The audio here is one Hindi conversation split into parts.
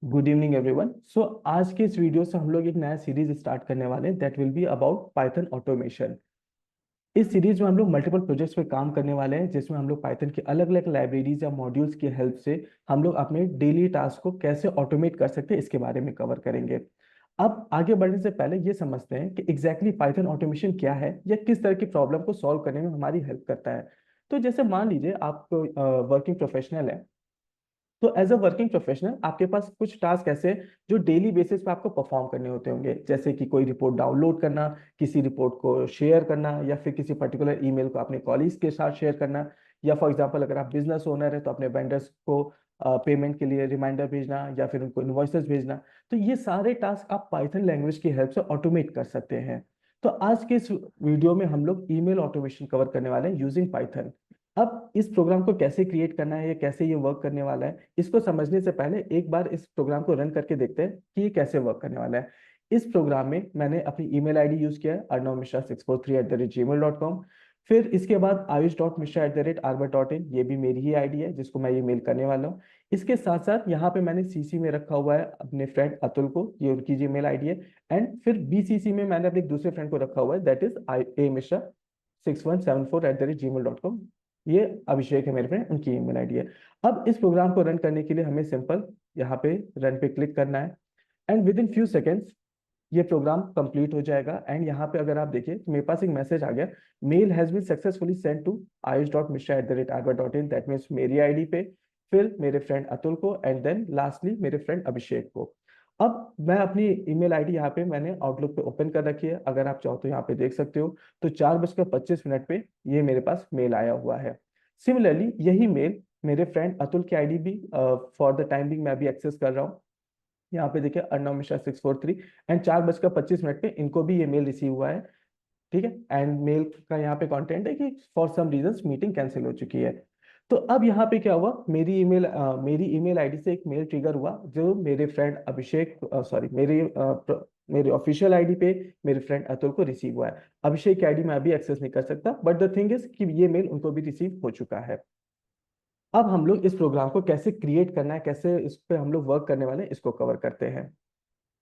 Good evening everyone. सो आज के इस वीडियो से हम लोग एक नया सीरीज स्टार्ट करने वाले हैं that will be about Python automation. इस सीरीज में हम लोग मल्टीपल प्रोजेक्ट्स पे काम करने वाले हैं जिसमें हम लोग पाइथन की अलग अलग लाइब्रेरीज या मॉड्यूल्स की हेल्प से हम लोग अपने डेली टास्क को कैसे ऑटोमेट कर सकते हैं इसके बारे में कवर करेंगे। अब आगे बढ़ने से पहले ये समझते हैं कि एग्जैक्टली पाइथन ऑटोमेशन क्या है या किस तरह की प्रॉब्लम को सॉल्व करने में हमारी हेल्प करता है। तो जैसे मान लीजिए आप वर्किंग प्रोफेशनल है, तो एज अ वर्किंग प्रोफेशनल आपके पास कुछ टास्क ऐसे हैं जो डेली बेसिस पे आपको परफॉर्म करने होते होंगे, जैसे कि कोई रिपोर्ट डाउनलोड करना, किसी रिपोर्ट को शेयर करना, या फिर किसी पर्टिकुलर ईमेल को अपने कॉलीग्स के साथ शेयर करना, या फॉर एग्जांपल अगर आप बिजनेस ओनर है तो अपने वेंडर्स को पेमेंट के लिए रिमाइंडर भेजना या फिर उनको इनवॉइसेस भेजना। तो ये सारे टास्क आप पाइथन लैंग्वेज की हेल्प से ऑटोमेट कर सकते हैं। तो आज के इस वीडियो में हम लोग ईमेल ऑटोमेशन कवर करने वाले हैं यूजिंग पाइथन। अब इस प्रोग्राम को कैसे क्रिएट करना है या कैसे ये वर्क करने वाला है, इसको समझने से पहले एक बार इस प्रोग्राम को रन करके देखते हैं कि ये कैसे वर्क करने वाला है। इस प्रोग्राम में मैंने अपनी ईमेल आईडी यूज किया है arnavmishra643@gmail.com। फिर इसके बाद ayush.mishra@arbor.in, ये भी मेरी ही आईडी है जिसको मैं ये मेल करने वाला हूँ। इसके साथ साथ यहाँ पे मैंने सीसी में रखा हुआ है अपने फ्रेंड अतुल को, ये उनकी जीमेल आईडी है। एंड फिर बीसीसी में मैंने अपने एक दूसरे फ्रेंड को रखा हुआ है दैट इज a mishra6174@gmail.com। ये अभिषेक है मेरे फ्रेंड, उनकी ईमेल आईडी है। अब इस प्रोग्राम को रन करने के लिए हमें सिंपल यहाँ पे रन पे क्लिक करना है and with in few seconds ये प्रोग्राम कंप्लीट हो जाएगा। एंड यहाँ पे अगर आप देखिए तो मेरे पास एक मैसेज आ गया, mail has been successfully send to ayush.mishra@arbor.in, that means मेरी आईडी पे, फिर मेरे फ्रेंड अतुल को, एंड देन लास्टली मेरे फ्रेंड अभिषेक को। अब मैं अपनी ईमेल आईडी यहाँ पे मैंने आउटलुक पे ओपन कर रखी है, अगर आप चाहो तो यहाँ पे देख सकते हो। तो 4:25 पे ये मेरे पास मेल आया हुआ है। सिमिलरली यही मेल मेरे फ्रेंड अतुल की आईडी भी फॉर द टाइम बिंग मैं भी एक्सेस कर रहा हूँ। यहाँ पे देखिए अर्णव मिश्रा 643, एंड 4:25 पे इनको भी ये मेल रिसीव हुआ है। ठीक है, एंड मेल का यहाँ पे कंटेंट है कि for some reasons meeting cancel हो चुकी है। तो अब यहाँ पे क्या हुआ, मेरी ईमेल आईडी से एक मेल ट्रिगर हुआ जो मेरे फ्रेंड अभिषेक, सॉरी मेरे ऑफिशियल आईडी पे मेरे फ्रेंड अतुल को रिसीव हुआ है। अभिषेक की आईडी मैं अभी एक्सेस नहीं कर सकता, बट द थिंग इज कि ये मेल उनको भी रिसीव हो चुका है। अब हम लोग इस प्रोग्राम को कैसे क्रिएट करना है, कैसे इस पे हम लोग वर्क करने वाले हैं, इसको कवर करते हैं।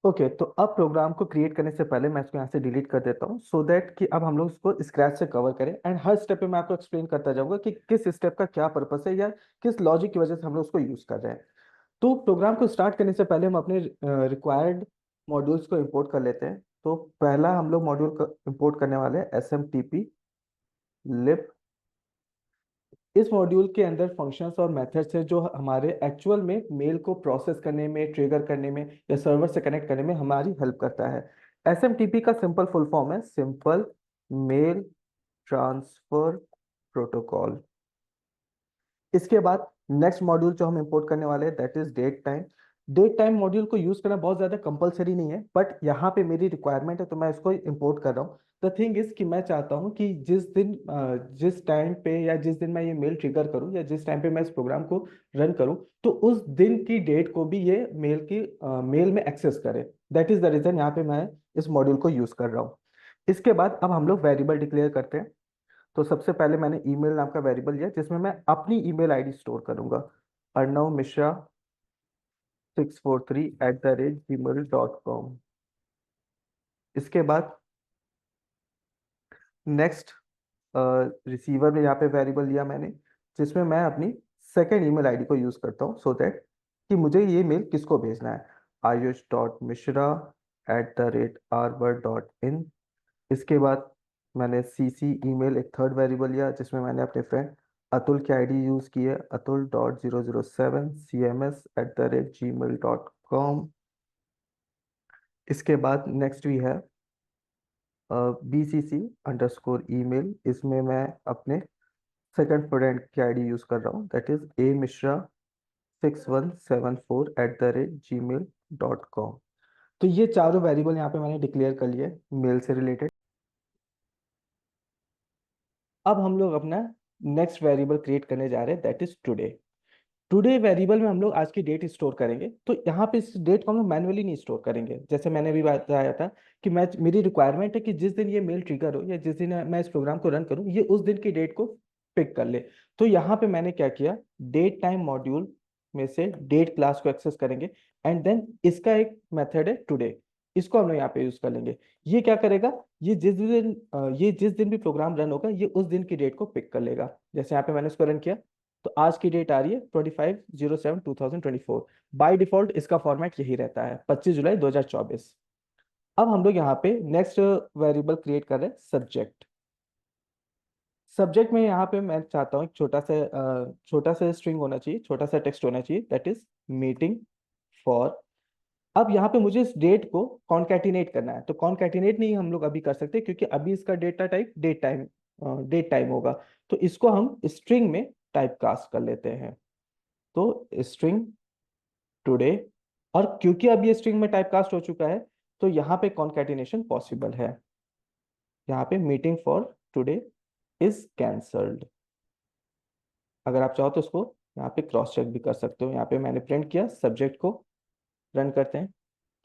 ओके, तो अब प्रोग्राम को क्रिएट करने से पहले मैं इसको यहाँ से डिलीट कर देता हूँ सो दैट कि अब हम लोग इसको स्क्रैच से कवर करें। एंड हर स्टेप पे मैं आपको एक्सप्लेन करता जाऊंगा कि किस स्टेप का क्या पर्पस है या किस लॉजिक की वजह से हम लोग उसको यूज कर रहे हैं। तो प्रोग्राम को स्टार्ट करने से पहले हम अपने रिक्वायर्ड मॉड्यूल्स को इंपोर्ट कर लेते हैं। तो पहला हम लोग मॉड्यूल इंपोर्ट करने वाले हैं smtplib। इस मॉड्यूल के अंदर फंक्शंस और मेथड्स हैं जो हमारे एक्चुअल में मेल को प्रोसेस करने में, ट्रिगर करने में या सर्वर से कनेक्ट करने में हमारी हेल्प करता है। एसएमटीपी का सिंपल फुल फॉर्म है सिंपल मेल ट्रांसफर प्रोटोकॉल। इसके बाद नेक्स्ट मॉड्यूल जो हम इंपोर्ट करने वाले हैं that is date time. Date time module को यूज करना बहुत ज्यादा कंपलसरी नहीं है, बट यहाँ पे मेरी रिक्वायरमेंट है तो मैं इसको इंपोर्ट कर रहा हूँ। द थिंग इज कि मैं चाहता हूँ कि जिस टाइम पे या जिस दिन मैं ये मेल ट्रिगर करूँ या जिस टाइम पे मैं इस प्रोग्राम को रन करूँ, तो उस दिन की डेट को भी ये मेल में एक्सेस करे। दैट इज द रीजन यहाँ पे मैं इस मॉड्यूल को यूज कर रहा हूँ। इसके बाद अब हम लोग वेरिएबल डिक्लेयर करते हैं। तो सबसे पहले मैंने ईमेल नाम का वेरिएबल लिया जिसमें मैं अपनी ईमेल आईडी स्टोर करूंगा, arnavmishra643@gmail.com। इसके बाद नेक्स्ट रिसीवर में यहाँ पे वेरिएबल लिया मैंने जिसमें मैं अपनी सेकेंड ईमेल आईडी को यूज करता हूँ सो दैट कि मुझे ये मेल किसको भेजना है, ayush.mishra@arbor.in। इसके बाद मैंने सीसी ईमेल एक थर्ड वेरिएबल लिया जिसमें मैंने अपने फ्रेंड अतुल की आईडी यूज की है, atul.007cms@gmail.com। इसके बाद नेक्स्ट भी है bcc_email। इसमें मैं अपने सेकंड फ्रेंड की आईडी यूज कर रहा हूँ दैट इज amishra6174@gmail.com। तो ये चारों वेरिएबल यहाँ पे मैंने डिक्लेयर कर लिए मेल से रिलेटेड। अब हम लोग अपना नेक्स्ट वेरिएबल क्रिएट करने जा रहे हैं that is today. Today variable में हम लोग आज की डेट स्टोर करेंगे। तो यहाँ पे इस डेट को हम लोग मैन्युअली नहीं स्टोर करेंगे, जैसे मैंने अभी बताया था कि मेरी रिक्वायरमेंट है कि जिस दिन ये मेल ट्रिगर हो या जिस दिन मैं इस प्रोग्राम को रन करूँ, ये उस दिन की डेट को पिक कर ले। तो यहाँ पे मैंने क्या किया, डेट टाइम मॉड्यूल में से डेट क्लास को एक्सेस करेंगे, एंड देन इसका एक मेथड है टुडे, इसको हम लोग यहाँ पे यूज कर लेंगे। ये क्या करेगा, ये जिस दिन भी प्रोग्राम रन होगा ये उस दिन की डेट को पिक कर लेगा। जैसे यहाँ पे मैंने इसको रन किया तो आज की डेट आ रही है 25/07/2024। बाय डिफॉल्ट इसका फॉर्मेट यही रहता है, 25 जुलाई 2024। अब हम लोग यहाँ पे नेक्स्ट वेरिएबल क्रिएट कर रहे हैं सब्जेक्ट। सब्जेक्ट में यहाँ पे मैं चाहता हूँ एक छोटा सा स्ट्रिंग होना चाहिए, छोटा सा टेक्स्ट होना चाहिए, दैट इज मीटिंग फॉर। अब यहाँ पे मुझे इस डेट को कॉन्कैटिनेट करना है, तो कॉन्कैटिनेट नहीं हम लोग अभी कर सकते क्योंकि अभी इसका डेटा टाइप डेट टाइम होगा। तो इसको हम स्ट्रिंग में टाइप कास्ट कर लेते हैं, तो स्ट्रिंग टुडे। और क्योंकि अब ये स्ट्रिंग में टाइप कास्ट हो चुका है तो यहाँ पे कॉन्कैटिनेशन पॉसिबल है। यहाँ पे meeting for today is cancelled. अगर आप चाहो तो इसको यहाँ पे क्रॉस चेक भी कर सकते हो। यहाँ पे मैंने प्रिंट किया, सब्जेक्ट को रन करते हैं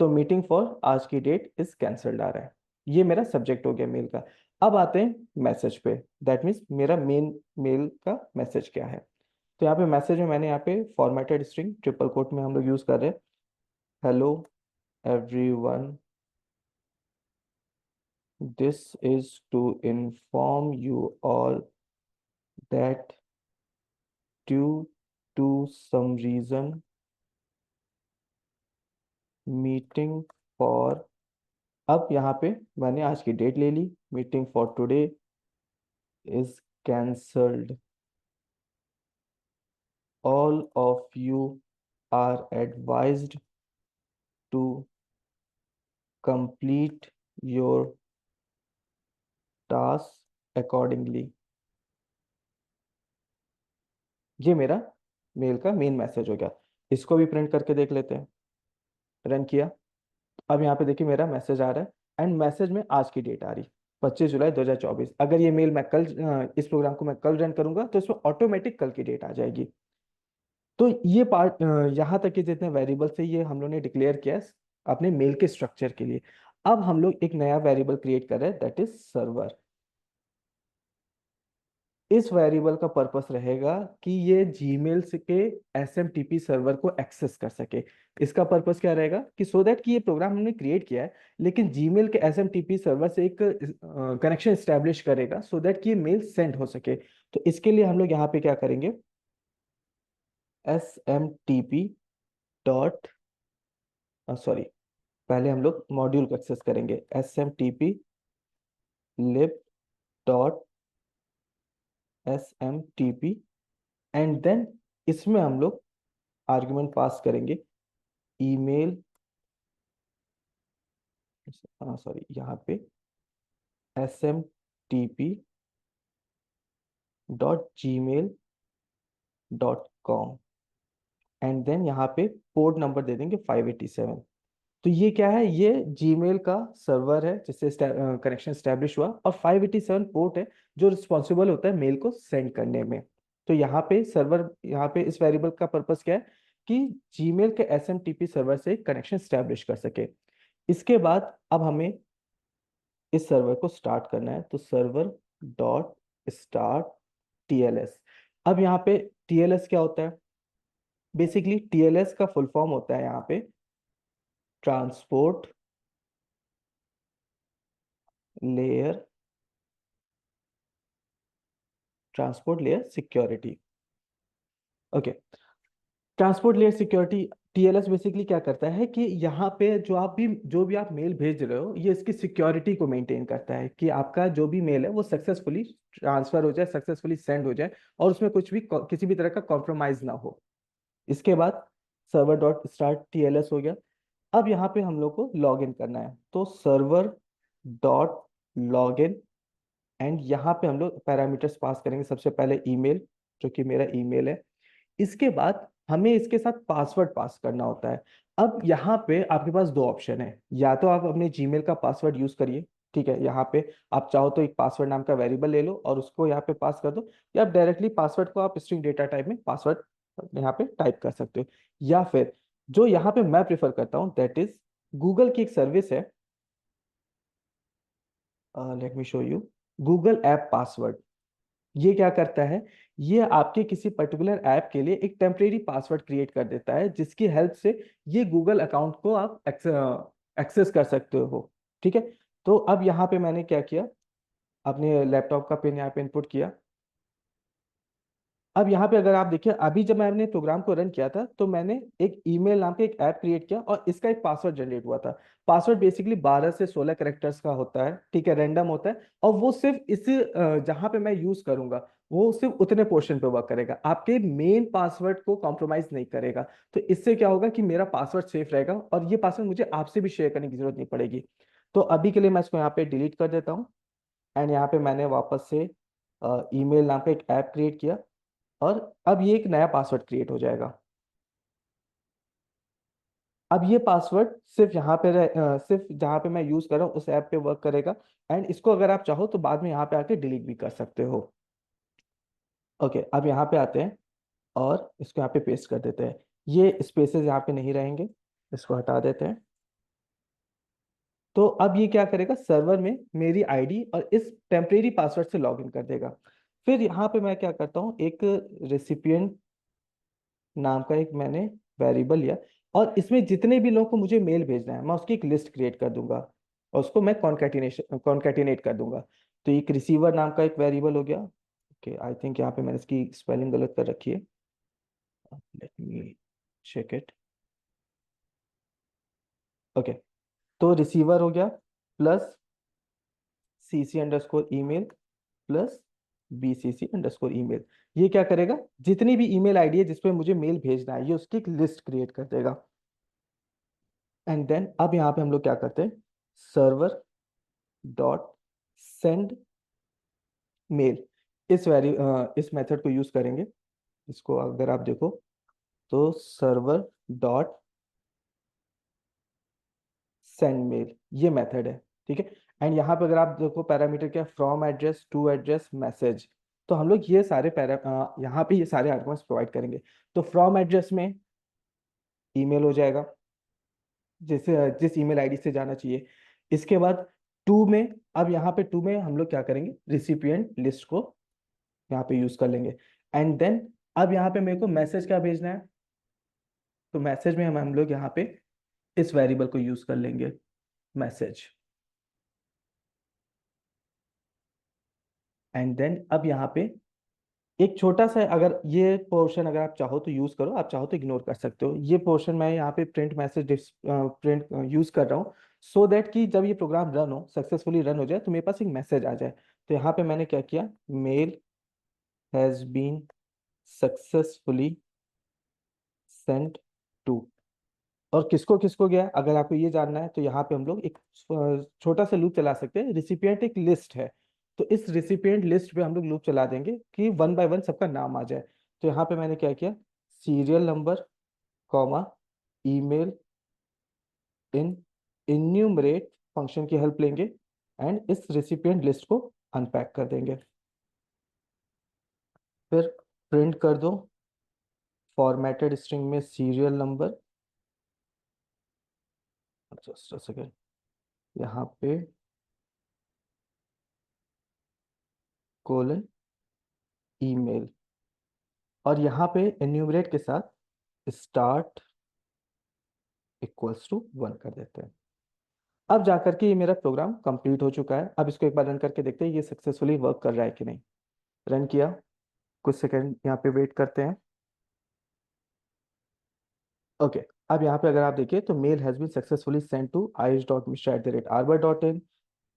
तो मीटिंग फॉर आज की डेट इज कैंसल्ड आ रहा है। ये मेरा सब्जेक्ट हो गया मेल का। अब आते हैं मैसेज पे, दैट मीन्स मेरा मेन मेल का मैसेज क्या है। तो यहाँ पे मैसेज में मैंने यहाँ पे फॉर्मेटेड स्ट्रिंग ट्रिपल कोट में हम लोग यूज कर रहे हैं, hello everyone, this is to inform you all that due to some reason meeting for. अब यहाँ पे मैंने आज की डेट ले ली, meeting for today is cancelled, all of you are advised to complete your task accordingly. ये मेरा मेल का मेन मैसेज हो गया। इसको भी प्रिंट करके देख लेते हैं, रन किया। अब यहाँ पे देखिए मेरा मैसेज आ रहा है एंड मैसेज में आज की डेट आ रही 25 जुलाई 2024। अगर ये मेल मैं कल इस प्रोग्राम को मैं कल रन करूंगा तो इसमें ऑटोमेटिक कल की डेट आ जाएगी। तो ये पार्ट यहाँ तक के जितने वेरिएबल से ये हम लोग ने डिक्लेयर किया है अपने मेल के स्ट्रक्चर के लिए। अब हम लोग एक नया वेरिएबल क्रिएट कर रहे हैं, दैट इज सर्वर। इस वेरिएबल का पर्पस रहेगा कि ये जीमेल के एसएमटीपी सर्वर को एक्सेस कर सके। इसका पर्पस क्या रहेगा कि सो दैट कि ये प्रोग्राम हमने क्रिएट किया है लेकिन जीमेल के एसएमटीपी सर्वर से एक कनेक्शन स्टैब्लिश करेगा सो दैट कि ये मेल सेंड हो सके। तो इसके लिए हम लोग यहाँ पे क्या करेंगे, smtp डॉट सॉरी, पहले हम लोग मॉड्यूल को एक्सेस करेंगे, smtplib dot smtp, and then इसमें हम लोग आर्गुमेंट पास करेंगे ईमेल, सॉरी यहाँ पे smtp dot gmail.com, and then यहाँ पे पोर्ट नंबर दे देंगे 587। तो ये क्या है, ये जीमेल का सर्वर है जिससे कनेक्शन स्टैब्लिश हुआ और 587 पोर्ट है जो रिस्पॉन्सिबल होता है मेल को सेंड करने में। तो यहाँ पे सर्वर, यहाँ पे इस वेरिएबल का पर्पस क्या है कि जीमेल के एसएमटीपी सर्वर से कनेक्शन स्टैब्लिश कर सके। इसके बाद अब हमें इस सर्वर को स्टार्ट करना है, तो सर्वर डॉट स्टार्ट टीएलएस। अब यहाँ पे टीएलएस क्या होता है, बेसिकली टीएलएस का फुल फॉर्म होता है यहाँ पे transport layer, transport layer security. Okay, transport layer security, TLS basically क्या करता है कि यहाँ पे जो भी आप मेल भेज रहे हो ये इसकी सिक्योरिटी को मेंटेन करता है कि आपका जो भी मेल है वो सक्सेसफुली ट्रांसफर हो जाए, सक्सेसफुली सेंड हो जाए और उसमें कुछ भी किसी भी तरह का कॉम्प्रोमाइज ना हो। इसके बाद सर्वर डॉट स्टार्ट टीएलएस हो गया। अब यहाँ पे हम लोग को लॉग इन करना है, तो server dot log in, and यहाँ पे हम लोग पैरामीटर्स पास करेंगे। सबसे पहले ईमेल, जो कि मेरा ईमेल है। इसके बाद हमें इसके साथ पासवर्ड पास करना होता है। अब यहाँ पे आपके पास दो ऑप्शन है, या तो आप अपने जीमेल का पासवर्ड यूज करिए, ठीक है, यहाँ पे आप चाहो तो एक पासवर्ड नाम का वेरिएबल ले लो और उसको यहाँ पे पास कर दो, या आप डायरेक्टली पासवर्ड को आप स्ट्रिंग डेटा टाइप में पासवर्ड यहाँ पे टाइप कर सकते हो। या फिर जो यहाँ पे मैं प्रेफर करता हूँ दैट इज गूगल की एक सर्विस है, let me show you, Google app password. ये क्या करता है, ये आपके किसी पर्टिकुलर ऐप के लिए एक टेम्परेरी पासवर्ड क्रिएट कर देता है, जिसकी हेल्प से ये गूगल अकाउंट को आप एक्सेस कर सकते हो। ठीक है। तो अब यहाँ पे मैंने क्या किया, अपने लैपटॉप का पिन यहाँ पे इनपुट किया। अब यहाँ पे अगर आप देखिए, अभी जब मैंने प्रोग्राम को रन किया था तो मैंने एक ईमेल नाम के एक ऐप क्रिएट किया और इसका एक पासवर्ड जनरेट हुआ था। पासवर्ड बेसिकली 12 से 16 कैरेक्टर्स का होता है, ठीक है, रैंडम होता है, और वो सिर्फ इस जहाँ पे मैं यूज करूंगा वो सिर्फ उतने पोर्शन पे वर्क करेगा, आपके मेन पासवर्ड को कॉम्प्रोमाइज नहीं करेगा। तो इससे क्या होगा कि मेरा पासवर्ड सेफ रहेगा और ये पासवर्ड मुझे आपसे भी शेयर करने की जरूरत नहीं पड़ेगी। तो अभी के लिए मैं इसको यहाँ पे डिलीट कर देता हूँ। एंड यहाँ पे मैंने वापस से ईमेल नाम का एक ऐप क्रिएट किया और अब ये एक नया पासवर्ड क्रिएट हो जाएगा। अब ये पासवर्ड सिर्फ यहाँ पे सिर्फ जहाँ पे मैं यूज कर रहा हूँ उस ऐप पे वर्क करेगा। एंड इसको अगर आप चाहो तो बाद में यहाँ पे आके डिलीट भी कर सकते हो। ओके, अब यहाँ पे आते हैं और इसको यहाँ पे पेस्ट कर देते हैं। ये स्पेसेस यहाँ पे नहीं रहेंगे, इसको हटा देते हैं। तो अब ये क्या करेगा, सर्वर में मेरी आईडी और इस टेम्परेरी पासवर्ड से लॉग इन कर देगा। फिर यहाँ पे मैं क्या करता हूँ, एक रेसिपिएंट नाम का एक मैंने वेरिएबल लिया और इसमें जितने भी लोगों को मुझे मेल भेजना है मैं उसकी एक लिस्ट क्रिएट कर दूंगा और उसको मैं कॉन्कैटिनेट कर दूंगा। तो एक रिसीवर नाम का एक वेरिएबल हो गया। ओके, आई थिंक यहाँ पे मैंने इसकी स्पेलिंग गलत कर रखी है, let me check it. Okay, तो रिसीवर हो गया plus CC underscore email plus BCC underscore email. ये क्या करेगा, जितनी भी ईमेल आईडी है जिसपे मुझे मेल भेजना है ये उसकी एक लिस्ट क्रिएट कर देगा। एंड देन अब यहाँ पे हम लोग क्या करते हैं, सर्वर डॉट सेंड मेल, इस मेथड को यूज करेंगे। इसको अगर आप देखो तो सर्वर डॉट सेंड मेल ये मेथड है। ठीक है। एंड यहाँ पे अगर आप देखो पैरामीटर क्या, from address to address message, तो हम लोग ये सारे यहाँ पे ये सारे आर्गुमेंट्स प्रोवाइड करेंगे। तो फ्रॉम एड्रेस में ईमेल हो जाएगा, जैसे जिस ईमेल आईडी से जाना चाहिए। इसके बाद टू में, अब यहाँ पे टू में हम लोग क्या करेंगे, रिसिपिएंट लिस्ट को यहाँ पे यूज कर लेंगे। एंड देन अब यहाँ पे मेरे को मैसेज क्या भेजना है, तो मैसेज में हम लोग यहाँ पे इस वेरिएबल को यूज कर लेंगे, मैसेज। एंड देन अब यहाँ पे एक छोटा सा, अगर ये पोर्शन अगर आप चाहो तो यूज करो, आप चाहो तो इग्नोर कर सकते हो। ये पोर्शन मैं यहाँ पे प्रिंट मैसेज प्रिंट यूज कर रहा हूँ सो दैट कि जब ये प्रोग्राम रन हो, सक्सेसफुली रन हो जाए, तो मेरे पास एक मैसेज आ जाए। तो यहाँ पे मैंने क्या किया, mail has been successfully sent to, और किसको किसको गया अगर आपको ये जानना है तो यहाँ पे हम लोग एक छोटा सा लूप चला सकते हैं। रिसिपिएंट एक लिस्ट है, तो इस रिसिपिएंट लिस्ट पे हम लोग लूप चला देंगे कि वन बाय वन सबका नाम आ जाए। तो यहाँ पे मैंने क्या किया, serial number comma email in enumerate function की हेल्प लेंगे एंड इस रेसिपिएंट लिस्ट को अनपैक कर देंगे। फिर प्रिंट कर दो फॉर्मेटेड स्ट्रिंग में serial number, just a second, यहाँ पे कोलन ईमेल, और यहाँ पे एन्यूमरेट के साथ स्टार्ट इक्वल्स टू 1 कर देते हैं। अब जाकर के ये मेरा प्रोग्राम कंप्लीट हो चुका है। अब इसको एक बार रन करके देखते हैं ये सक्सेसफुली वर्क कर रहा है कि नहीं। रन किया, कुछ सेकंड यहाँ पे वेट करते हैं। ओके, अब यहाँ पे अगर आप देखिए तो mail has been successfully send to aish.mishra@arbor.in,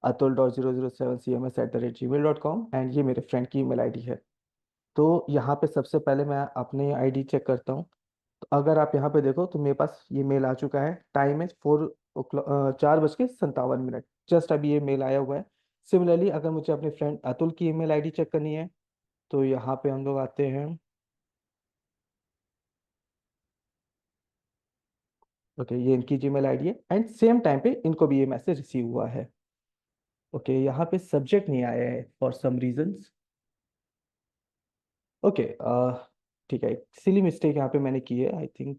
atul.007cms@gmail.com, and ये मेरे फ्रेंड की ईमेल आईडी है। तो यहाँ पे सबसे पहले मैं अपनी आईडी चेक करता हूँ। तो अगर आप यहाँ पे देखो तो मेरे पास ये मेल आ चुका है, टाइम है 4:57 जस्ट अभी ये मेल आया हुआ है। सिमिलरली अगर मुझे अपने फ्रेंड अतुल की ईमेल आईडी चेक करनी है तो यहाँ पे हम लोग आते हैं। ओके, ये इनकी जीमेल आईडी है एंड सेम टाइम पे इनको भी ये मैसेज रिसीव हुआ है। ओके, यहाँ पे सब्जेक्ट नहीं आया है फॉर सम रीजंस। ओके, ठीक है, सिली मिस्टेक यहाँ पे मैंने की है, आई थिंक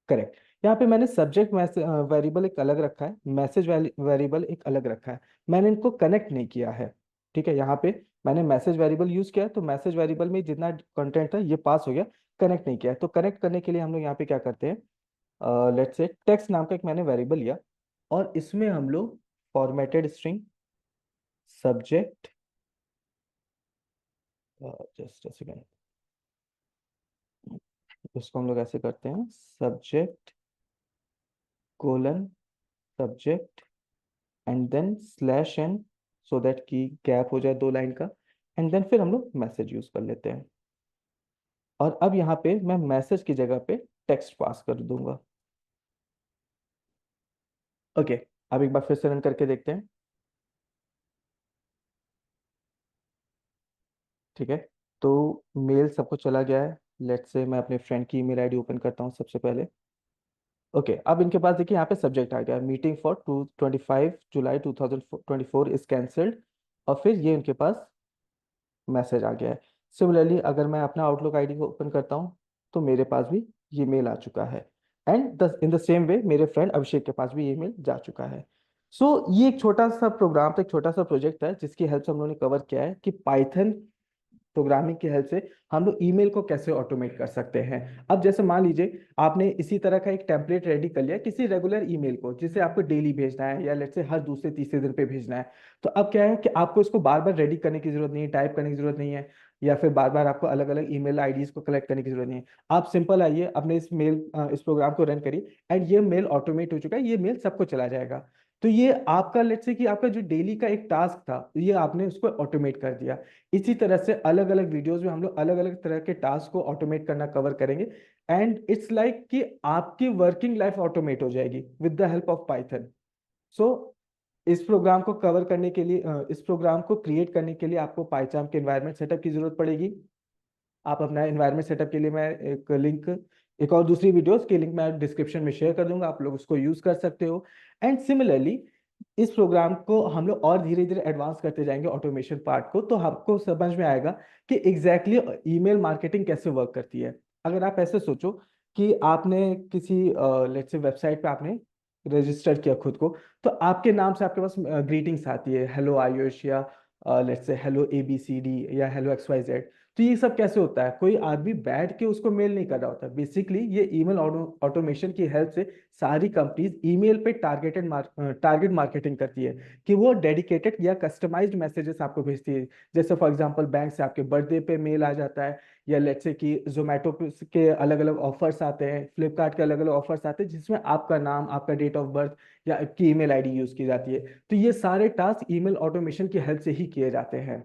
करेक्ट। यहाँ पे मैंने सब्जेक्ट वेरिएबल एक अलग रखा है, मैसेज वेरिएबल एक अलग रखा है, मैंने इनको कनेक्ट नहीं किया है। ठीक है, यहाँ पे मैंने मैसेज वेरिएबल यूज किया, तो मैसेज वेरिएबल में जितना कंटेंट था ये पास हो गया, कनेक्ट नहीं किया। तो कनेक्ट करने के लिए हम लोग यहाँ पे क्या करते हैं, लेट्स से टेक्स्ट नाम का एक मैंने वेरिएबल लिया, और इसमें हम लोग formatted string subject, just a second, उसको हम लोग ऐसे करते हैं subject colon subject and then slash N, so that की गैप हो जाए 2 लाइन का, एंड देन फिर हम लोग मैसेज यूज कर लेते हैं। और अब यहाँ पे मैं मैसेज की जगह पे टेक्स्ट पास कर दूंगा। ओके, अब एक बार फिर से रन करके देखते हैं। ठीक है, तो मेल सबको चला गया है। लेट्स से मैं अपने फ्रेंड की ईमेल आईडी ओपन करता हूँ सबसे पहले। ओके, अब इनके पास देखिए यहाँ पे सब्जेक्ट आ गया, meeting for 25 July 2024 is cancelled, और फिर ये उनके पास मैसेज आ गया है। सिमिलरली अगर मैं अपना आउटलुक आईडी को ओपन करता हूँ, तो मेरे पास भी ये मेल आ चुका है, and the in the same way मेरे फ्रेंड अभिषेक के पास भी ये मेल जा चुका है। सो ये एक छोटा सा प्रोग्राम था, एक छोटा सा प्रोजेक्ट है, जिसकी हेल्प से हम लोगों ने कवर किया है कि पाइथन प्रोग्रामिंग की हेल्प से हम लोग ईमेल को कैसे ऑटोमेट कर सकते हैं। अब जैसे मान लीजिए आपने इसी तरह का एक टेम्पलेट रेडी कर लिया किसी रेगुलर ईमेल को, जिसे आपको डेली भेजना है या लेट्स से हर दूसरे तीसरे दिन पे भेजना है। तो अब क्या है कि आपको इसको बार बार रेडी करने की जरूरत नहीं है, टाइप करने की जरूरत नहीं है, या फिर बार बार आपको अलग अलग ईमेल आईडीज को कलेक्ट करने की जरूरत नहीं है। आप सिंपल आइए अपने इस प्रोग्राम को रन करिए, एंड ये मेल ऑटोमेट हो चुका है, ये मेल सबको चला जाएगा। तो ये आपका लेट्स से कि आपका जो डेली का एक टास्क था, ये आपने उसको ऑटोमेट कर दिया। इसी तरह से अलग अलग वीडियोस में हम लोग अलग अलग तरह के टास्क को ऑटोमेट करना कवर करेंगे, एंड इट्स लाइक कि आपकी वर्किंग लाइफ ऑटोमेट हो जाएगी with the help of Python. So इस प्रोग्राम को कवर करने के लिए, इस प्रोग्राम को क्रिएट करने के लिए आपको पाइथन के एनवायरनमेंट सेटअप की जरूरत पड़ेगी। आप अपना एनवायरनमेंट सेटअप के लिए मैं एक लिंक, एक और दूसरी वीडियोस की लिंक मैं डिस्क्रिप्शन में शेयर कर दूंगा, आप लोग उसको यूज कर सकते हो। एंड सिमिलरली इस प्रोग्राम को हम लोग और धीरे धीरे एडवांस करते जाएंगे ऑटोमेशन पार्ट को, तो आपको समझ में आएगा कि एग्जैक्टली ईमेल मार्केटिंग कैसे वर्क करती है। अगर आप ऐसे सोचो कि आपने किसी लेट्स से वेबसाइट पे आपने रजिस्टर किया खुद को, तो आपके नाम से आपके पास ग्रीटिंग्स आती है, हेलो आयुष, या लेट्स से हेलो ABCD, या हेलो XYZ। तो ये सब कैसे होता है, कोई आदमी बैठ के उसको मेल नहीं कर रहा होता, बेसिकली ये ईमेल ऑटोमेशन की हेल्प से सारी कंपनीज ईमेल पे टारगेट मार्केटिंग करती है, कि वो डेडिकेटेड या कस्टमाइज्ड मैसेजेस आपको भेजती है। जैसे फॉर एग्जांपल बैंक से आपके बर्थडे पे मेल आ जाता है, या लेट्स से कि जोमेटो के अलग अलग ऑफर्स आते हैं, फ्लिपकार्ट के अलग अलग ऑफर्स आते हैं, जिसमें आपका नाम, आपका डेट ऑफ बर्थ या आपकी ईमेल आईडी यूज की जाती है। तो ये सारे टास्क ईमेल ऑटोमेशन की हेल्प से ही किए जाते हैं।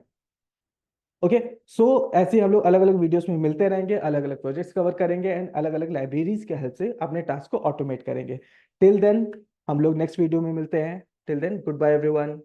ओके, सो ऐसे ही हम लोग अलग अलग वीडियोस में मिलते रहेंगे, अलग अलग प्रोजेक्ट्स कवर करेंगे, एंड अलग अलग लाइब्रेरीज के हेल्प से अपने टास्क को ऑटोमेट करेंगे। टिल देन हम लोग नेक्स्ट वीडियो में मिलते हैं। Till then goodbye everyone.